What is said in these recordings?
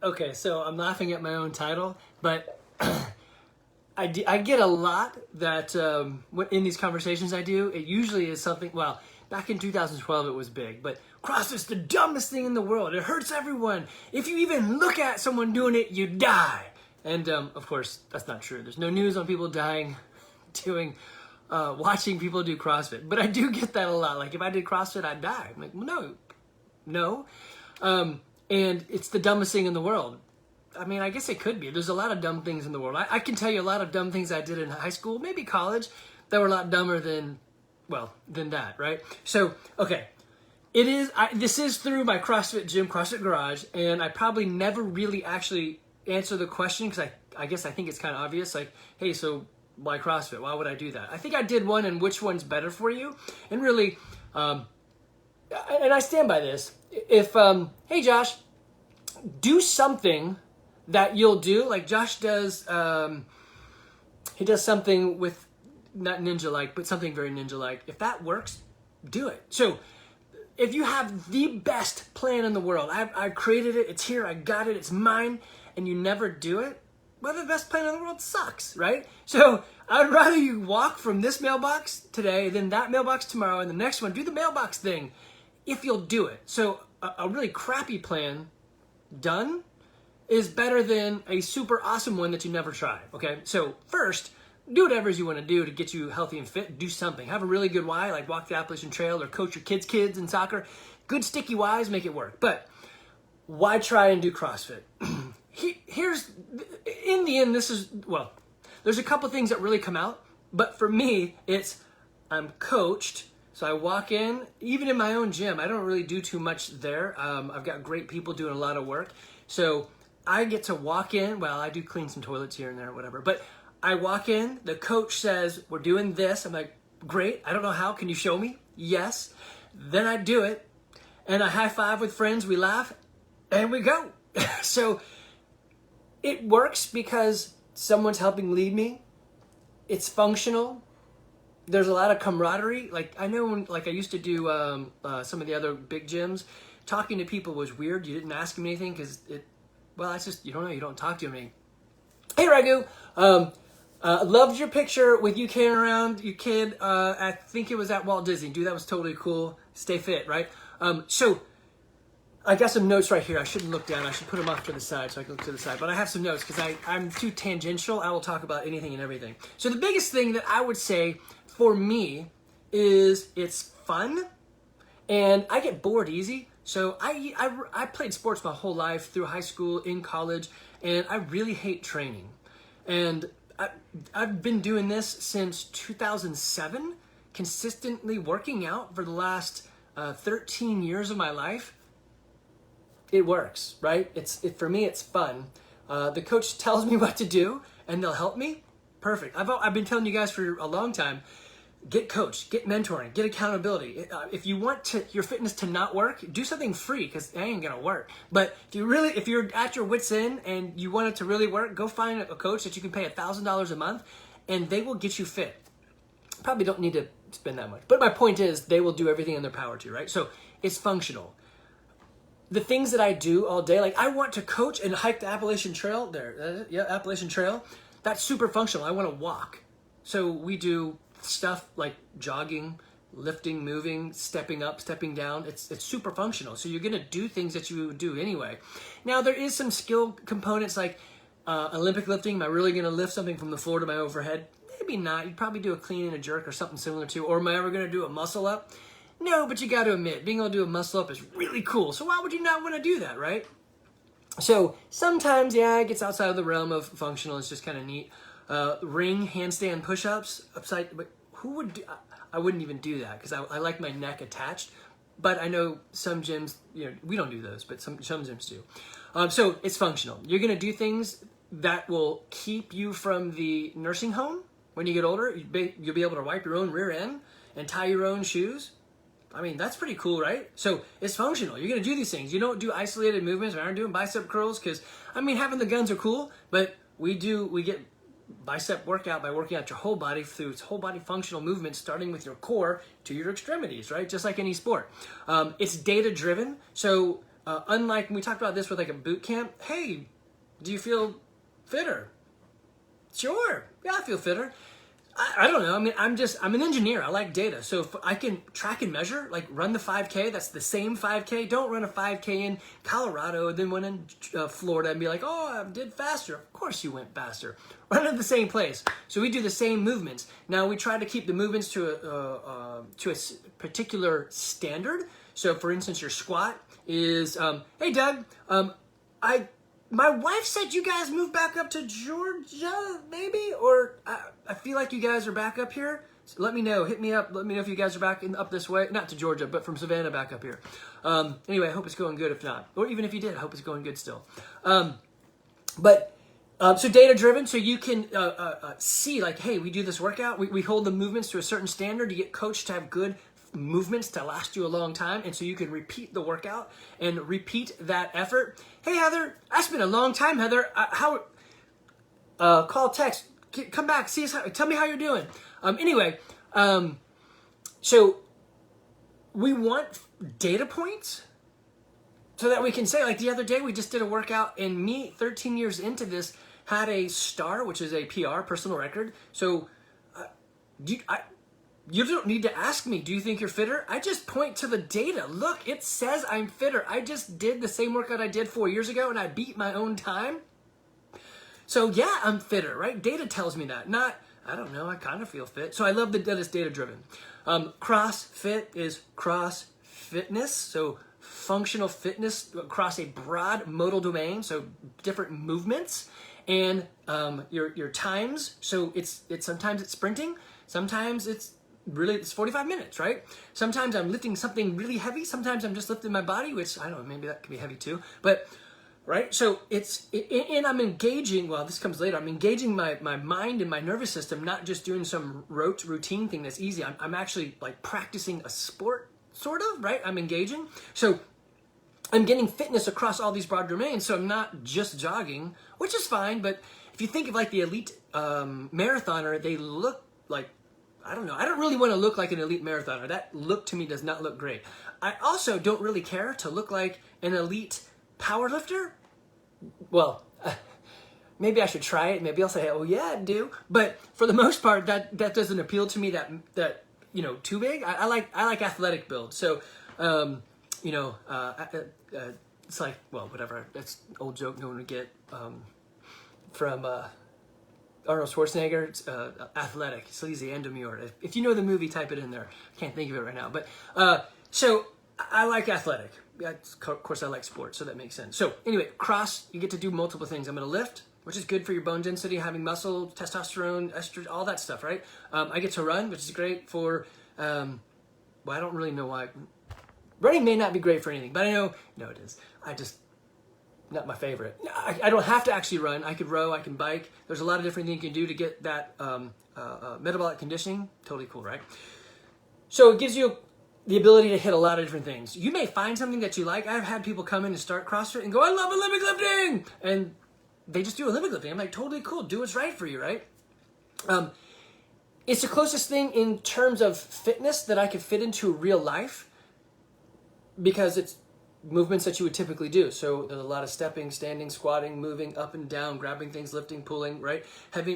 Okay, so I'm laughing at my own title, but I get a lot that in these conversations I do, it usually is something, well, back in 2012 it was big, but CrossFit's the dumbest thing in the world. It hurts everyone. If you even look at someone doing it, you die. And of course, that's not true. There's no news on people dying watching people do CrossFit. But I do get that a lot. Like, if I did CrossFit, I'd die. I'm like, well, no. And it's the dumbest thing in the world. I mean, I guess it could be. There's a lot of dumb things in the world. I can tell you a lot of dumb things I did in high school, maybe college, that were a lot dumber than that, right? So, okay. This is through my CrossFit gym, CrossFit Garage, and I probably never really actually answer the question because I guess I think it's kind of obvious. Like, hey, so why CrossFit? Why would I do that? I think I did one, and which one's better for you? And really, and I stand by this. If, hey, Josh, do something that you'll do. Like Josh does, he does something with, not ninja-like, but something very ninja-like. If that works, do it. So if you have the best plan in the world, I've created it, it's here, I got it, it's mine, and you never do it, well, the best plan in the world sucks, right? So I'd rather you walk from this mailbox today than that mailbox tomorrow, and the next one, do the mailbox thing, if you'll do it. So a really crappy plan done is better than a super awesome one that you never try, okay? So first, do whatever you want to do to get you healthy and fit. Do something. Have a really good why, like walk the Appalachian Trail or coach your kids in soccer. Good sticky whys, make it work. But why try and do CrossFit? Here's, in the end, there's a couple things that really come out. But for me, it's I'm coached. So I walk in, even in my own gym, I don't really do too much there. I've got great people doing a lot of work. So I get to walk in. Well, I do clean some toilets here and there, whatever. But I walk in, the coach says, we're doing this. I'm like, great. I don't know how. Can you show me? Yes. Then I do it. And I high five with friends. We laugh and we go. So it works because someone's helping lead me. It's functional. There's a lot of camaraderie. Like, I know when, like, I used to do some of the other big gyms, talking to people was weird. You didn't ask them anything because it's just, you don't know, you don't talk to them any. Hey, Ragu, loved your picture with you carrying around your kid. I think it was at Walt Disney. Dude, that was totally cool. Stay fit, right? So I got some notes right here. I shouldn't look down. I should put them off to the side so I can look to the side. But I have some notes because I'm too tangential. I will talk about anything and everything. So the biggest thing that I would say for me is it's fun, and I get bored easy. So I played sports my whole life through high school, in college, and I really hate training. And I've been doing this since 2007, consistently working out for the last 13 years of my life. It works, right? For me, it's fun. The coach tells me what to do, and they'll help me. Perfect. I've been telling you guys for a long time, get coached, get mentoring, get accountability. If you want your fitness to not work, do something free because it ain't gonna work. But if you're at your wit's end and you want it to really work, go find a coach that you can pay $1,000 a month, and they will get you fit. Probably don't need to spend that much, but my point is they will do everything in their power to, right? So it's functional. The things that I do all day, like I want to coach and hike the Appalachian Trail there. Yeah, Appalachian Trail. That's super functional. I want to walk. So we do stuff like jogging, lifting, moving, stepping up, stepping down. It's super functional. So you're going to do things that you would do anyway. Now there is some skill components like Olympic lifting. Am I really going to lift something from the floor to my overhead? Maybe not. You'd probably do a clean and a jerk or something similar to. Or am I ever going to do a muscle up? No, but you got to admit, being able to do a muscle up is really cool. So why would you not want to do that, right? So sometimes, yeah, it gets outside of the realm of functional. It's just kind of neat. Ring handstand push-ups upside, but who would do, I wouldn't even do that because I like my neck attached. But I know some gyms, we don't do those, but some gyms do. So it's functional. You're going to do things that will keep you from the nursing home when you get older. You'll be able to wipe your own rear end and tie your own shoes. I mean, that's pretty cool, right? So it's functional. You're going to do these things. You don't do isolated movements. We aren't doing bicep curls because, I mean, having the guns are cool, but we get bicep workout by working out your whole body through its whole body functional movements, starting with your core to your extremities, right? Just like any sport. It's data driven. So unlike when we talked about this with like a boot camp, hey, do you feel fitter? Sure, yeah, I feel fitter. I don't know. I mean, I'm an engineer. I like data. So if I can track and measure, like run the 5K, that's the same 5K. Don't run a 5K in Colorado and then one in Florida and be like, oh, I did faster. Of course you went faster. Run at the same place. So we do the same movements. Now we try to keep the movements to a particular standard. So for instance, your squat is, hey Doug, my wife said you guys moved back up to Georgia, maybe? Or I feel like you guys are back up here. So let me know. Hit me up. Let me know if you guys are back up this way. Not to Georgia, but from Savannah back up here. Anyway, I hope it's going good if not. Or even if you did, I hope it's going good still. So data-driven, so you can see like, hey, we do this workout. We hold the movements to a certain standard. You get coached to have good movements to last you a long time, and so you can repeat the workout and repeat that effort. Hey Heather, it's been a long time, Heather. Call, text, come back, see us. Tell me how you're doing. So we want data points so that we can say, like the other day, we just did a workout, and me, 13 years into this, had a star, which is a PR, personal record. So you don't need to ask me, do you think you're fitter? I just point to the data. Look, it says I'm fitter. I just did the same workout I did 4 years ago and I beat my own time. So yeah, I'm fitter, right? Data tells me that. Not, I don't know, I kind of feel fit. So I love that it's data driven. CrossFit is cross fitness. So functional fitness across a broad modal domain. So different movements and your times. So it's sometimes it's sprinting. Sometimes it's 45 minutes, right? Sometimes I'm lifting something really heavy. Sometimes I'm just lifting my body, which I don't know, maybe that could be heavy too. But, right? So and I'm engaging, well, this comes later. I'm engaging my mind and my nervous system, not just doing some rote routine thing that's easy. I'm actually like practicing a sport, sort of, right? I'm engaging. So I'm getting fitness across all these broad domains. So I'm not just jogging, which is fine. But if you think of like the elite marathoner, they look like, I don't know. I don't really want to look like an elite marathoner. That look to me does not look great. I also don't really care to look like an elite power lifter. Well, maybe I should try it. Maybe I'll say, oh yeah, I do. But for the most part, that doesn't appeal to me that too big. I like athletic build. So, it's like, well, whatever. That's an old joke no one would get from Arnold Schwarzenegger, athletic, sleazy, and demure. If you know the movie, type it in there. I can't think of it right now. But so I like athletic. Of course, I like sports, so that makes sense. So anyway, cross, you get to do multiple things. I'm going to lift, which is good for your bone density, having muscle, testosterone, estrogen, all that stuff, right? I get to run, which is great for, I don't really know why. Running may not be great for anything, but I know, no, it is. Not my favorite. I don't have to actually run. I could row, I can bike. There's a lot of different things you can do to get that metabolic conditioning. Totally cool, right? So it gives you the ability to hit a lot of different things. You may find something that you like. I've had people come in and start CrossFit and go, I love Olympic lifting! And they just do Olympic lifting. I'm like, totally cool. Do what's right for you, right? It's the closest thing in terms of fitness that I could fit into real life because it's movements that you would typically do. So there's a lot of stepping, standing, squatting, moving up and down, grabbing things, lifting, pulling, right?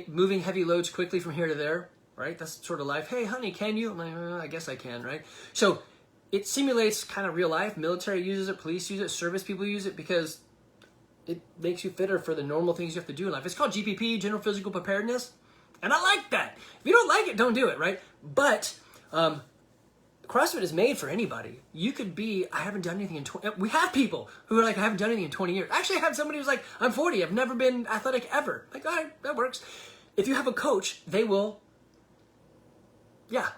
Moving heavy loads quickly from here to there, right? That's sort of life. Hey, honey, can you? I'm like, I guess I can, right? So it simulates kind of real life. Military uses it, police use it, service people use it because it makes you fitter for the normal things you have to do in life. It's called GPP, General Physical Preparedness. And I like that. If you don't like it, don't do it, right? But CrossFit is made for anybody. You could be, I haven't done anything in 20, we have people who are like, I haven't done anything in 20 years. Actually, I had somebody who's like, I'm 40, I've never been athletic ever. Like, all right, that works. If you have a coach, they will,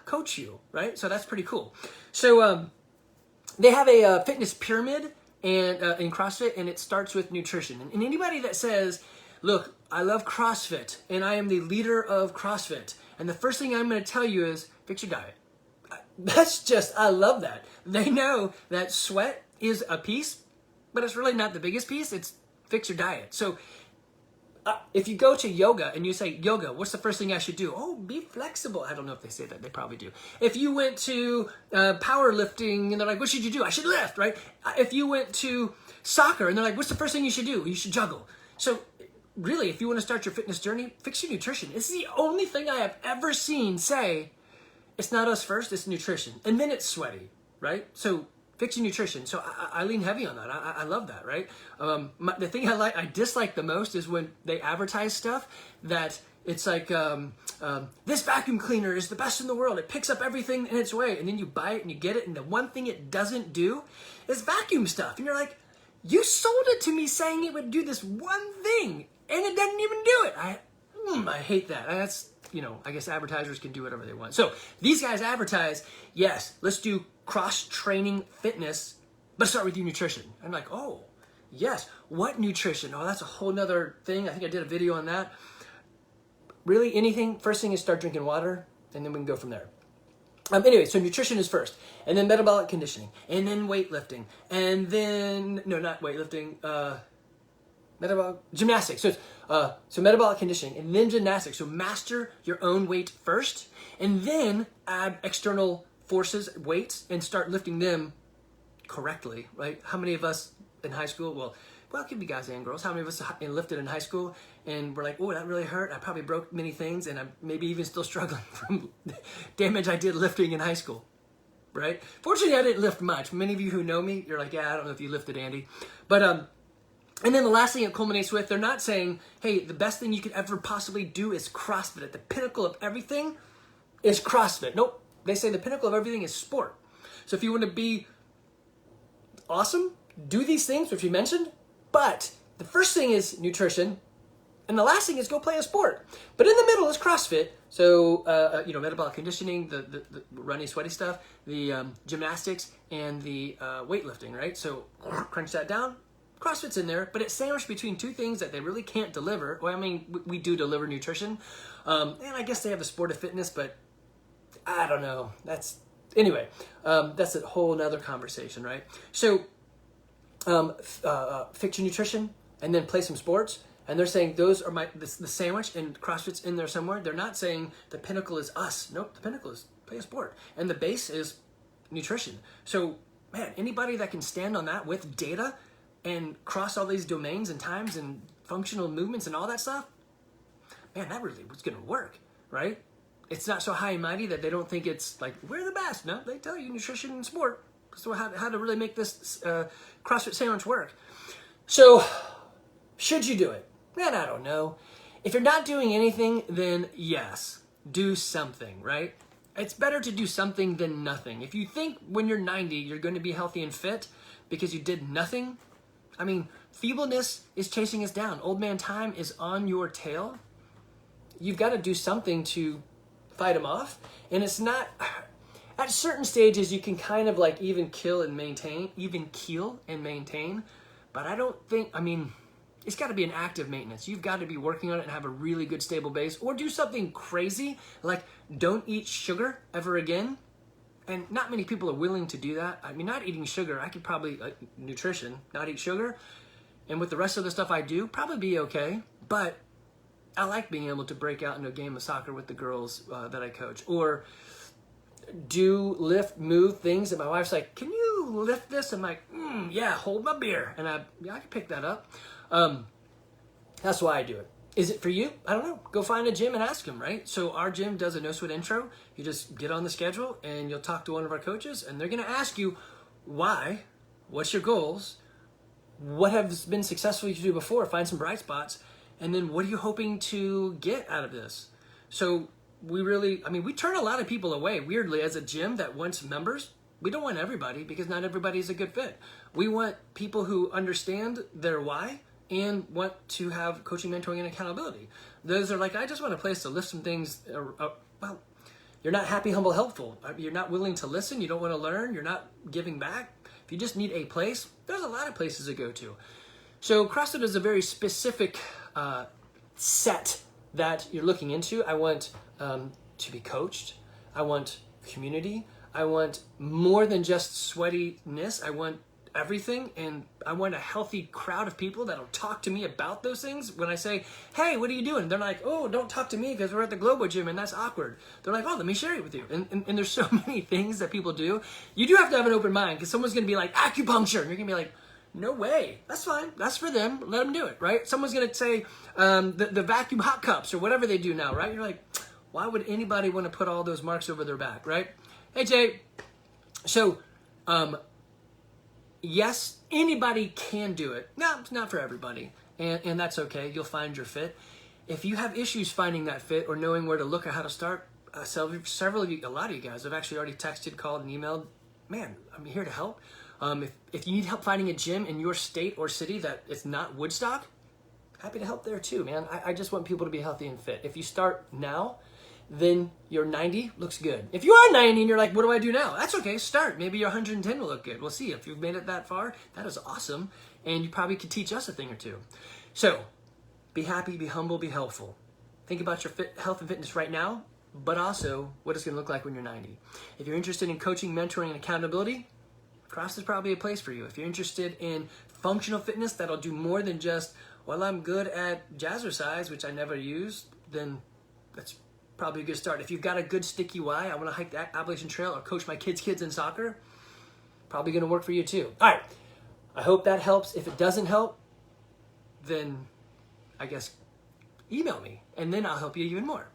coach you, right? So that's pretty cool. So they have a fitness pyramid and in CrossFit, and it starts with nutrition. And anybody that says, look, I love CrossFit, and I am the leader of CrossFit, and the first thing I'm going to tell you is fix your diet. That's just, I love that. They know that sweat is a piece, but it's really not the biggest piece. It's fix your diet. So if you go to yoga and you say, yoga, what's the first thing I should do? Oh, be flexible. I don't know if they say that. They probably do. If you went to powerlifting and they're like, what should you do? I should lift, right? If you went to soccer and they're like, what's the first thing you should do? You should juggle. So really, if you want to start your fitness journey, fix your nutrition. It's the only thing I have ever seen say, it's not us first, it's nutrition. And then it's sweaty, right? So fix your nutrition. So I lean heavy on that. I love that, right? The thing I dislike the most is when they advertise stuff that it's like, this vacuum cleaner is the best in the world. It picks up everything in its way. And then you buy it and you get it. And the one thing it doesn't do is vacuum stuff. And you're like, you sold it to me saying it would do this one thing. And it doesn't even do it. I hate that. That's, I guess advertisers can do whatever they want. So these guys advertise, yes, let's do cross-training fitness, but start with your nutrition. I'm like, oh, yes. What nutrition? Oh, that's a whole nother thing. I think I did a video on that. Really, anything? First thing is start drinking water, and then we can go from there. Anyway, so nutrition is first, and then metabolic conditioning, and then weightlifting, and then, no, not weightlifting, metabolic gymnastics. So metabolic conditioning and then gymnastics. So master your own weight first, and then add external forces, weights, and start lifting them correctly. Right? How many of us in high school? Well, it could be guys and girls. How many of us lifted in high school and we're like, oh, that really hurt. I probably broke many things, and I'm maybe even still struggling from damage I did lifting in high school. Right? Fortunately, I didn't lift much. Many of you who know me, you're like, yeah, I don't know if you lifted, Andy, but and then the last thing it culminates with, they're not saying, hey, the best thing you could ever possibly do is CrossFit. At the pinnacle of everything is CrossFit. Nope. They say the pinnacle of everything is sport. So if you want to be awesome, do these things, which we mentioned. But the first thing is nutrition. And the last thing is go play a sport. But in the middle is CrossFit. So, metabolic conditioning, the runny, sweaty stuff, the gymnastics, and the weightlifting, right? So crunch that down. CrossFit's in there, but it's sandwiched between two things that they really can't deliver. Well, I mean, we do deliver nutrition. And I guess they have the sport of fitness, but I don't know. That's a whole nother conversation, right? So fix your nutrition and then play some sports. And they're saying those are the sandwich, and CrossFit's in there somewhere. They're not saying the pinnacle is us. Nope, the pinnacle is play a sport. And the base is nutrition. So, man, anybody that can stand on that with data and cross all these domains and times and functional movements and all that stuff, man, that really was going to work, right? It's not so high and mighty that they don't think it's like, we're the best. No, they tell you nutrition and sport. So how to really make this CrossFit sandwich work. So, should you do it? Man, I don't know. If you're not doing anything, then yes, do something, right? It's better to do something than nothing. If you think when you're 90, you're going to be healthy and fit because you did nothing, I mean, feebleness is chasing us down. Old man time is on your tail. You've got to do something to fight them off. And it's not, at certain stages, you can kind of like even keel and maintain. But I don't think, it's got to be an active maintenance. You've got to be working on it and have a really good stable base, or do something crazy like don't eat sugar ever again. And not many people are willing to do that. I mean, not eating sugar, I could probably, nutrition, not eat sugar. And with the rest of the stuff I do, probably be okay. But I like being able to break out into a game of soccer with the girls that I coach. Or do lift, move things. And my wife's like, can you lift this? I'm like, yeah, hold my beer. And I can pick that up. That's why I do it. Is it for you? I don't know. Go find a gym and ask them, right? So our gym does a no sweat intro. You just get on the schedule and you'll talk to one of our coaches, and they're going to ask you why, what's your goals, what has been successful you do before, find some bright spots, and then what are you hoping to get out of this? So we turn a lot of people away, weirdly, as a gym that wants members. We don't want everybody because not everybody is a good fit. We want people who understand their why and want to have coaching, mentoring, and accountability. Those are like, I just want a place to lift some things. Well, you're not happy, humble, helpful. You're not willing to listen. You don't want to learn. You're not giving back. If you just need a place, there's a lot of places to go to. So CrossFit is a very specific set that you're looking into. I want to be coached. I want community. I want more than just sweatiness. I want everything, and I want a healthy crowd of people that'll talk to me about those things. When I say, hey, what are you doing? They're like, oh, don't talk to me because we're at the Globo Gym and that's awkward. They're like, oh, let me share it with you. And there's so many things that people do. You do have to have an open mind, because someone's going to be like, acupuncture. And you're going to be like, no way. That's fine. That's for them. Let them do it, right? Someone's going to say the vacuum hot cups or whatever they do now, right? You're like, why would anybody want to put all those marks over their back, right? Hey, Jay. So, yes, anybody can do it. No, it's not for everybody, and that's okay. You'll find your fit. If you have issues finding that fit or knowing where to look or how to start, several of you, a lot of you guys have actually already texted, called, and emailed. Man, I'm here to help. If you need help finding a gym in your state or city that is not Woodstock, happy to help there too, man. I just want people to be healthy and fit. If you start now, then your 90 looks good. If you are 90 and you're like, what do I do now? That's okay, start. Maybe your 110 will look good. We'll see. If you've made it that far, that is awesome. And you probably could teach us a thing or two. So, be happy, be humble, be helpful. Think about your health and fitness right now, but also what it's going to look like when you're 90. If you're interested in coaching, mentoring, and accountability, CrossFit is probably a place for you. If you're interested in functional fitness that'll do more than just, well, I'm good at jazzercise, which I never use, then that's probably a good start. If you've got a good sticky why, I want to hike the Appalachian Trail or coach my kids in soccer, probably going to work for you too. All right. I hope that helps. If it doesn't help, then I guess email me and then I'll help you even more.